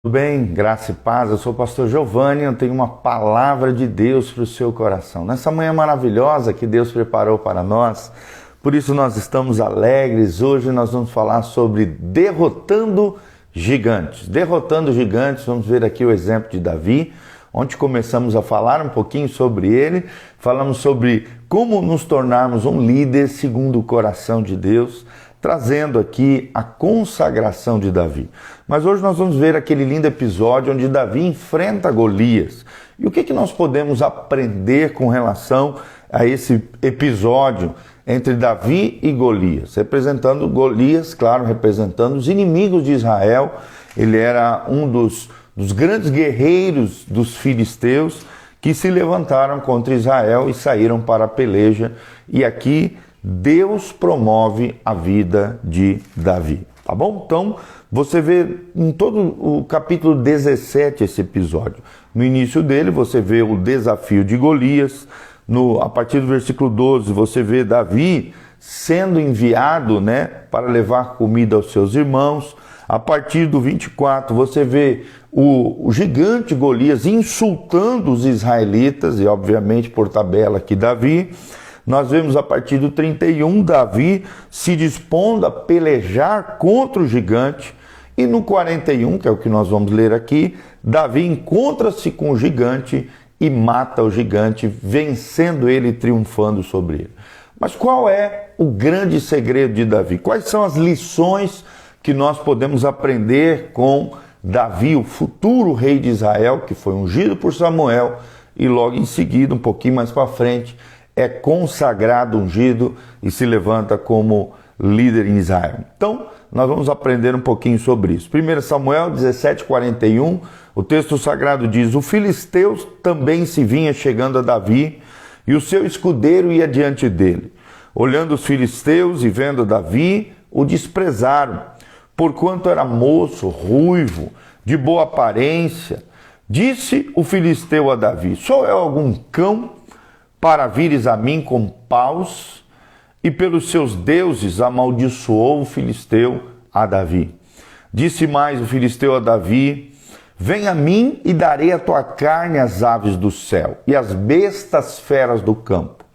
Tudo bem? Graça e paz. Eu sou o pastor Giovanni, eu tenho uma palavra de Deus para o seu coração. Nessa manhã maravilhosa que Deus preparou para nós, por isso nós estamos alegres. Hoje nós vamos falar sobre derrotando gigantes. Derrotando gigantes, vamos ver aqui o exemplo de Davi, onde começamos a falar um pouquinho sobre ele. Falamos sobre como nos tornarmos um líder segundo o coração de Deus, trazendo aqui a consagração de Davi. Mas hoje nós vamos ver aquele lindo episódio onde Davi enfrenta Golias. E o que nós podemos aprender com relação a esse episódio entre Davi e Golias? Representando Golias, claro, representando os inimigos de Israel. Ele era um dos grandes guerreiros dos filisteus que se levantaram contra Israel e saíram para a peleja. E aqui Deus promove a vida de Davi, tá bom? Então, você vê em todo o capítulo 17 esse episódio. No início dele, você vê o desafio de Golias. A partir do versículo 12, você vê Davi sendo enviado, para levar comida aos seus irmãos. A partir do 24, você vê o gigante Golias insultando os israelitas, e obviamente por tabela aqui Davi. Nós vemos a partir do 31, Davi se dispondo a pelejar contra o gigante. E no 41, que é o que nós vamos ler aqui, Davi encontra-se com o gigante e mata o gigante, vencendo ele e triunfando sobre ele. Mas qual é o grande segredo de Davi? Quais são as lições que nós podemos aprender com Davi, o futuro rei de Israel, que foi ungido por Samuel e logo em seguida, um pouquinho mais para frente, é consagrado, ungido e se levanta como líder em Israel. Então, nós vamos aprender um pouquinho sobre isso. 1 Samuel 17:41, o texto sagrado diz: o filisteu também se vinha chegando a Davi, e o seu escudeiro ia diante dele. Olhando os filisteus e vendo Davi, o desprezaram, porquanto era moço, ruivo, de boa aparência. Disse o filisteu a Davi: sou eu algum cão para vires a mim com paus? E pelos seus deuses amaldiçoou o filisteu a Davi. Disse mais o filisteu a Davi: vem a mim e darei a tua carne às aves do céu e às bestas feras do campo.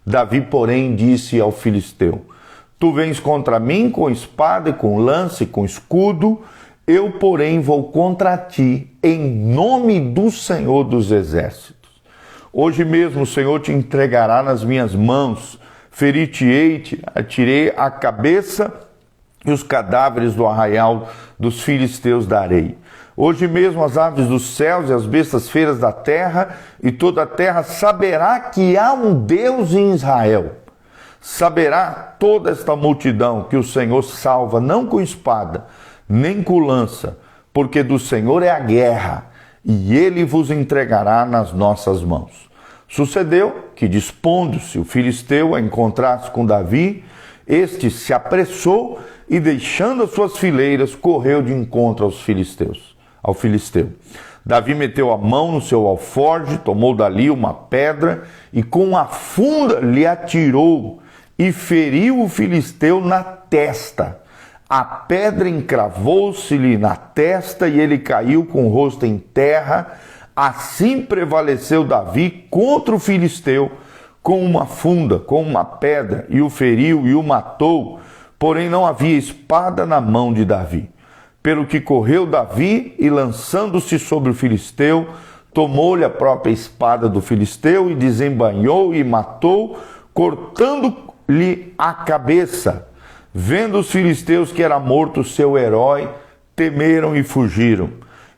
Davi, porém, disse ao filisteu: tu vens contra mim com espada e com lança e com escudo, eu, porém, vou contra ti em nome do Senhor dos exércitos. Hoje mesmo o Senhor te entregará nas minhas mãos, ferir-te-ei, atirei a cabeça e os cadáveres do arraial dos filisteus darei. Hoje mesmo as aves dos céus e as bestas feiras da terra e toda a terra saberá que há um Deus em Israel. Saberá toda esta multidão que o Senhor salva não com espada, nem com lança, porque do Senhor é a guerra, e ele vos entregará nas nossas mãos. Sucedeu que, dispondo-se o filisteu a encontrar-se com Davi, este se apressou e, deixando as suas fileiras, correu de encontro ao filisteu. Davi meteu a mão no seu alforje, tomou dali uma pedra e com a funda lhe atirou e feriu o filisteu na testa. A pedra encravou-se-lhe na testa e ele caiu com o rosto em terra. Assim prevaleceu Davi contra o filisteu com uma funda, com uma pedra, e o feriu e o matou, porém não havia espada na mão de Davi. Pelo que correu Davi e, lançando-se sobre o filisteu, tomou-lhe a própria espada do filisteu e desembainhou e matou, cortando-lhe a cabeça. Vendo os filisteus que era morto o seu herói, temeram e fugiram.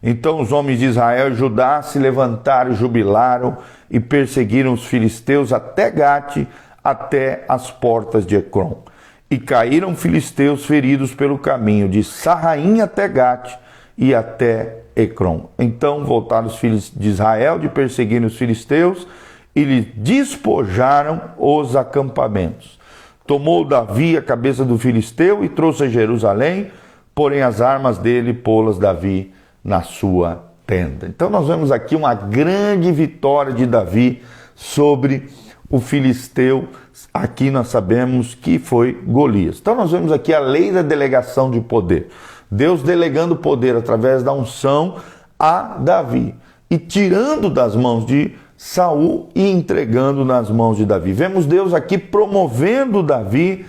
Então os homens de Israel e Judá se levantaram e jubilaram e perseguiram os filisteus até Gate, até as portas de Ecrom. E caíram filisteus feridos pelo caminho de Sarraim até Gate e até Ecrom. Então voltaram os filhos de Israel de perseguir os filisteus e lhe despojaram os acampamentos. Tomou Davi a cabeça do filisteu e trouxe a Jerusalém, porém as armas dele pô-las Davi na sua tenda. Então nós vemos aqui uma grande vitória de Davi sobre o filisteu. Aqui nós sabemos que foi Golias. Então nós vemos aqui a lei da delegação de poder. Deus delegando poder através da unção a Davi e tirando das mãos de Saul e entregando nas mãos de Davi. Vemos Deus aqui promovendo Davi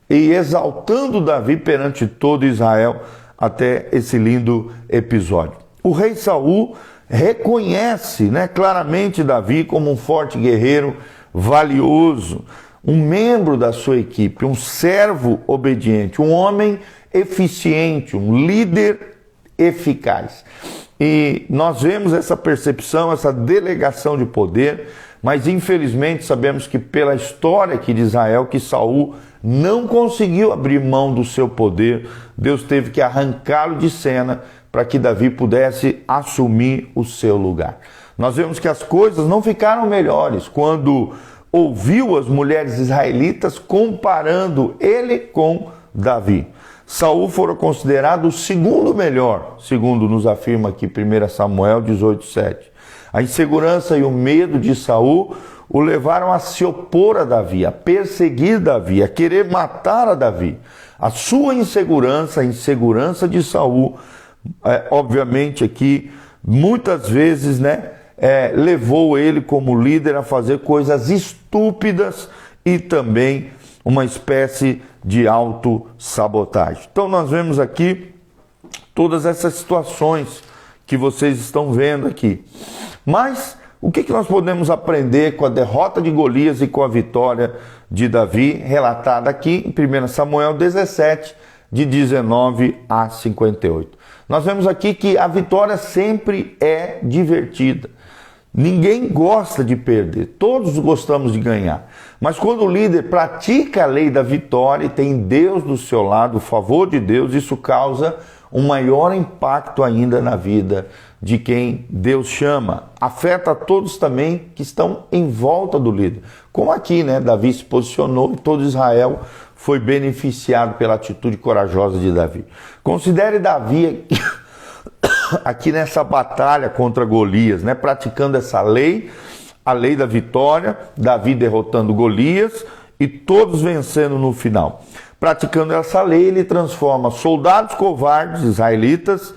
e exaltando Davi perante todo Israel até esse lindo episódio. O rei Saul reconhece, claramente Davi como um forte guerreiro valioso, um membro da sua equipe, um servo obediente, um homem eficiente, um líder eficaz. E nós vemos essa percepção, essa delegação de poder, mas infelizmente sabemos que pela história aqui de Israel, que Saul não conseguiu abrir mão do seu poder, Deus teve que arrancá-lo de cena para que Davi pudesse assumir o seu lugar. Nós vemos que as coisas não ficaram melhores quando ouviu as mulheres israelitas comparando ele com Davi. Saul foi considerado o segundo melhor, segundo nos afirma aqui 1 Samuel 18:7. A insegurança e o medo de Saul o levaram a se opor a Davi, a perseguir Davi, a querer matar a Davi. A sua insegurança, a insegurança de Saul, obviamente aqui, muitas vezes, levou ele como líder a fazer coisas estúpidas e também uma espécie de autossabotagem. Então nós vemos aqui todas essas situações que vocês estão vendo aqui. Mas o que nós podemos aprender com a derrota de Golias e com a vitória de Davi, relatada aqui em 1 Samuel 17, de 19 a 58? Nós vemos aqui que a vitória sempre é divertida. Ninguém gosta de perder, todos gostamos de ganhar. Mas quando o líder pratica a lei da vitória e tem Deus do seu lado, o favor de Deus, isso causa um maior impacto ainda na vida de quem Deus chama. Afeta a todos também que estão em volta do líder. Como aqui, Davi se posicionou e todo Israel foi beneficiado pela atitude corajosa de Davi. Considere Davi aqui nessa batalha contra Golias, praticando essa lei, a lei da vitória, Davi derrotando Golias e todos vencendo no final. Praticando essa lei, ele transforma soldados covardes israelitas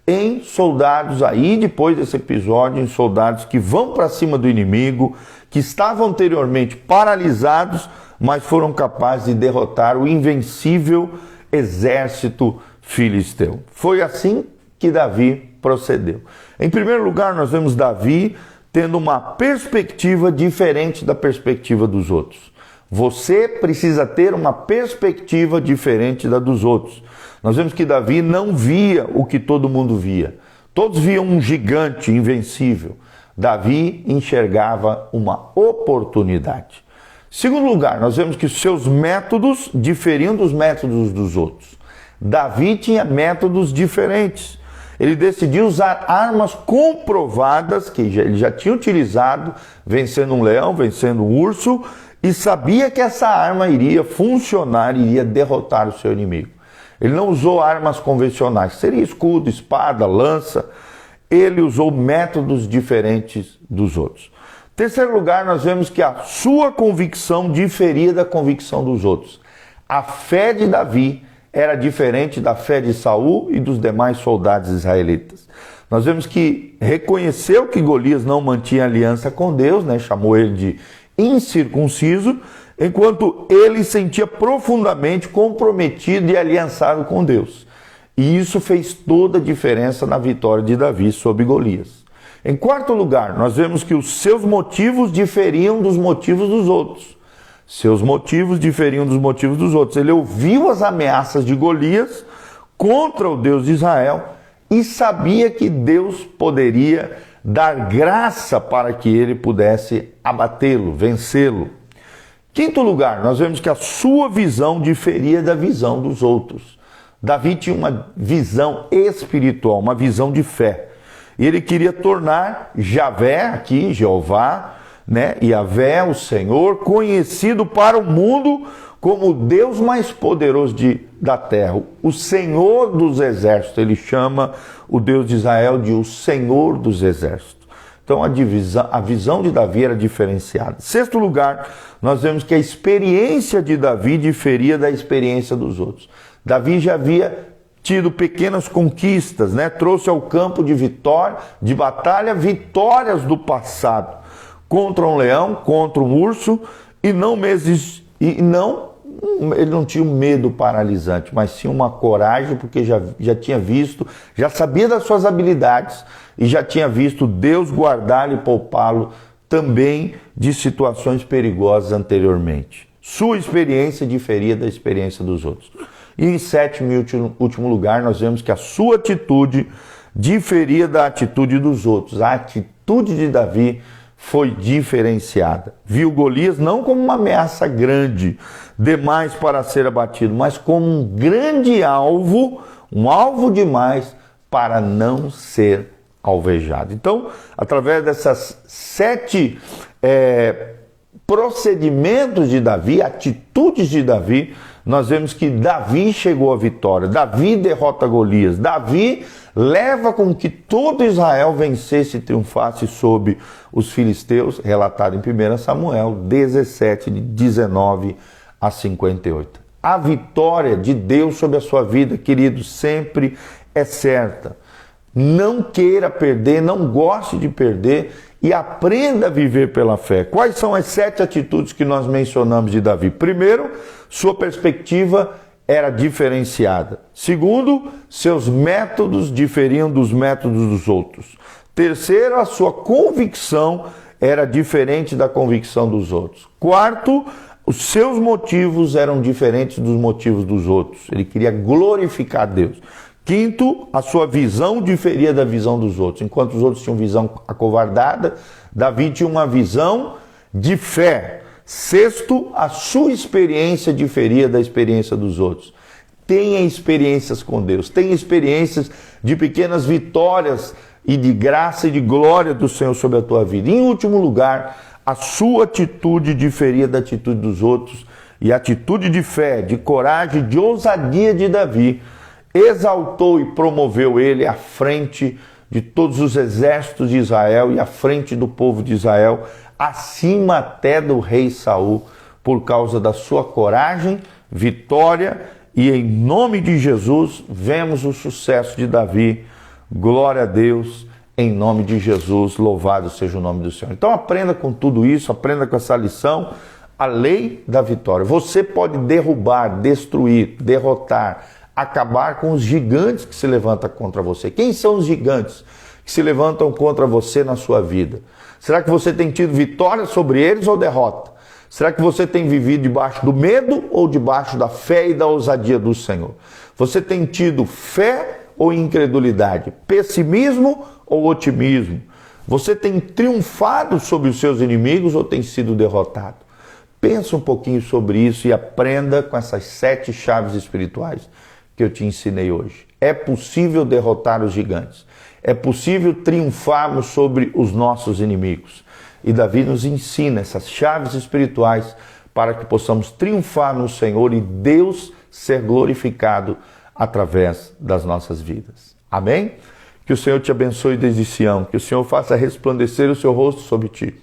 em soldados aí, depois desse episódio, em soldados que vão para cima do inimigo, que estavam anteriormente paralisados, mas foram capazes de derrotar o invencível exército filisteu. Foi assim que Davi procedeu. Em primeiro lugar, nós vemos Davi tendo uma perspectiva diferente da perspectiva dos outros. Você precisa ter uma perspectiva diferente da dos outros. Nós vemos que Davi não via o que todo mundo via. Todos viam um gigante invencível. Davi enxergava uma oportunidade. Segundo lugar, nós vemos que seus métodos diferiam dos métodos dos outros. Davi tinha métodos diferentes. Ele decidiu usar armas comprovadas que ele já tinha utilizado, vencendo um leão, vencendo um urso, e sabia que essa arma iria funcionar, iria derrotar o seu inimigo. Ele não usou armas convencionais, seria escudo, espada, lança. Ele usou métodos diferentes dos outros. Em terceiro lugar, nós vemos que a sua convicção diferia da convicção dos outros. A fé de Davi era diferente da fé de Saul e dos demais soldados israelitas. Nós vemos que reconheceu que Golias não mantinha aliança com Deus, chamou ele de incircunciso, enquanto ele sentia profundamente comprometido e aliançado com Deus. E isso fez toda a diferença na vitória de Davi sobre Golias. Em quarto lugar, nós vemos que os seus motivos diferiam dos motivos dos outros. Seus motivos diferiam dos motivos dos outros. Ele ouviu as ameaças de Golias contra o Deus de Israel e sabia que Deus poderia dar graça para que ele pudesse abatê-lo, vencê-lo. Quinto lugar, nós vemos que a sua visão diferia da visão dos outros. Davi tinha uma visão espiritual, uma visão de fé. E ele queria tornar Javé, aqui, Jeová, Yahvé, o Senhor, conhecido para o mundo como o Deus mais poderoso da terra, o Senhor dos exércitos. Ele chama o Deus de Israel de o Senhor dos exércitos. Então a visão de Davi era diferenciada. Em sexto lugar, nós vemos que a experiência de Davi diferia da experiência dos outros. Davi já havia tido pequenas conquistas, né? Trouxe ao campo de vitória, de batalha, vitórias do passado contra um leão, contra um urso, ele não tinha um medo paralisante, mas sim uma coragem, porque já tinha visto, já sabia das suas habilidades e já tinha visto Deus guardá-lo e poupá-lo também de situações perigosas anteriormente. Sua experiência diferia da experiência dos outros. E em sétimo e último lugar, nós vemos que a sua atitude diferia da atitude dos outros. A atitude de Davi foi diferenciada. Viu Golias não como uma ameaça grande, demais para ser abatido, mas como um grande alvo, um alvo demais para não ser alvejado. Então, através dessas 7 procedimentos de Davi, atitudes de Davi, nós vemos que Davi chegou à vitória, Davi derrota Golias, Davi leva com que todo Israel vencesse e triunfasse sobre os filisteus, relatado em 1 Samuel 17, de 19 a 58. A vitória de Deus sobre a sua vida, querido, sempre é certa. Não queira perder, não goste de perder e aprenda a viver pela fé. Quais são as 7 atitudes que nós mencionamos de Davi? Primeiro, sua perspectiva era diferenciada. Segundo, seus métodos diferiam dos métodos dos outros. Terceiro, a sua convicção era diferente da convicção dos outros. Quarto, os seus motivos eram diferentes dos motivos dos outros. Ele queria glorificar Deus. Quinto, a sua visão diferia da visão dos outros. Enquanto os outros tinham visão acovardada, Davi tinha uma visão de fé. Sexto, a sua experiência diferia da experiência dos outros. Tenha experiências com Deus, tenha experiências de pequenas vitórias e de graça e de glória do Senhor sobre a tua vida. Em último lugar, a sua atitude diferia da atitude dos outros e a atitude de fé, de coragem, de ousadia de Davi exaltou e promoveu ele à frente de todos os exércitos de Israel e à frente do povo de Israel, acima até do rei Saul, por causa da sua coragem, vitória, e em nome de Jesus vemos o sucesso de Davi. Glória a Deus, em nome de Jesus, louvado seja o nome do Senhor. Então aprenda com tudo isso, aprenda com essa lição, a lei da vitória. Você pode derrubar, destruir, derrotar, acabar com os gigantes que se levantam contra você. Quem são os gigantes que se levantam contra você na sua vida? Será que você tem tido vitória sobre eles ou derrota? Será que você tem vivido debaixo do medo ou debaixo da fé e da ousadia do Senhor? Você tem tido fé ou incredulidade? Pessimismo ou otimismo? Você tem triunfado sobre os seus inimigos ou tem sido derrotado? Pensa um pouquinho sobre isso e aprenda com essas 7 chaves espirituais que eu te ensinei hoje. É possível derrotar os gigantes. É possível triunfarmos sobre os nossos inimigos. E Davi nos ensina essas chaves espirituais para que possamos triunfar no Senhor e Deus ser glorificado através das nossas vidas. Amém? Que o Senhor te abençoe desde Sião, que o Senhor faça resplandecer o seu rosto sobre ti,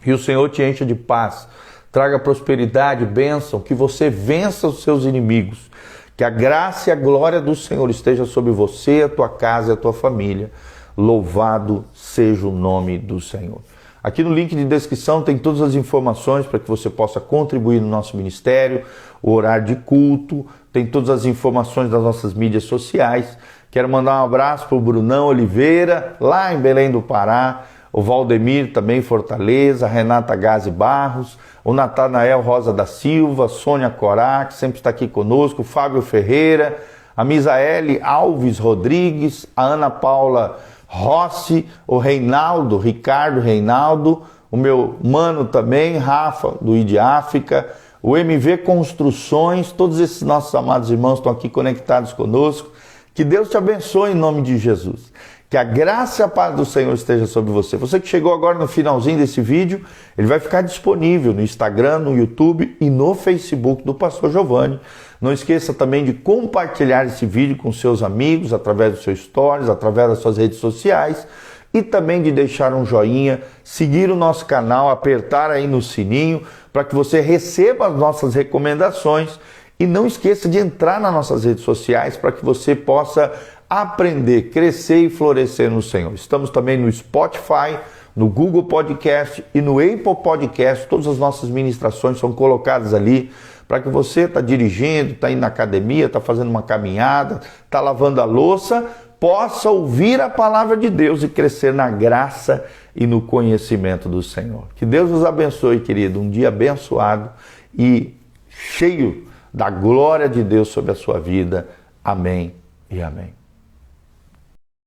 que o Senhor te encha de paz, traga prosperidade, bênção, que você vença os seus inimigos, que a graça e a glória do Senhor esteja sobre você, a tua casa e a tua família. Louvado seja o nome do Senhor. Aqui no link de descrição tem todas as informações para que você possa contribuir no nosso ministério, o horário de culto, tem todas as informações das nossas mídias sociais. Quero mandar um abraço para o Brunão Oliveira, lá em Belém do Pará, o Valdemir também em Fortaleza, a Renata Gazi Barros, o Natanael Rosa da Silva, Sônia Corá, que sempre está aqui conosco, o Fábio Ferreira, a Misaele Alves Rodrigues, a Ana Paula Rossi, o Reinaldo, Ricardo Reinaldo, o meu mano também, Rafa, do ID África, o MV Construções, todos esses nossos amados irmãos estão aqui conectados conosco. Que Deus te abençoe em nome de Jesus. Que a graça e a paz do Senhor esteja sobre você. Você que chegou agora no finalzinho desse vídeo, ele vai ficar disponível no Instagram, no YouTube e no Facebook do Pastor Giovanni. Não esqueça também de compartilhar esse vídeo com seus amigos, através dos seus stories, através das suas redes sociais e também de deixar um joinha, seguir o nosso canal, apertar aí no sininho para que você receba as nossas recomendações E não esqueça de entrar nas nossas redes sociais para que você possa aprender, crescer e florescer no Senhor. Estamos também no Spotify, no Google Podcast e no Apple Podcast. Todas as nossas ministrações são colocadas ali para que você está dirigindo, está indo na academia, está fazendo uma caminhada, está lavando a louça, possa ouvir a palavra de Deus e crescer na graça e no conhecimento do Senhor. Que Deus nos abençoe, querido, um dia abençoado e cheio da glória de Deus sobre a sua vida. Amém e amém.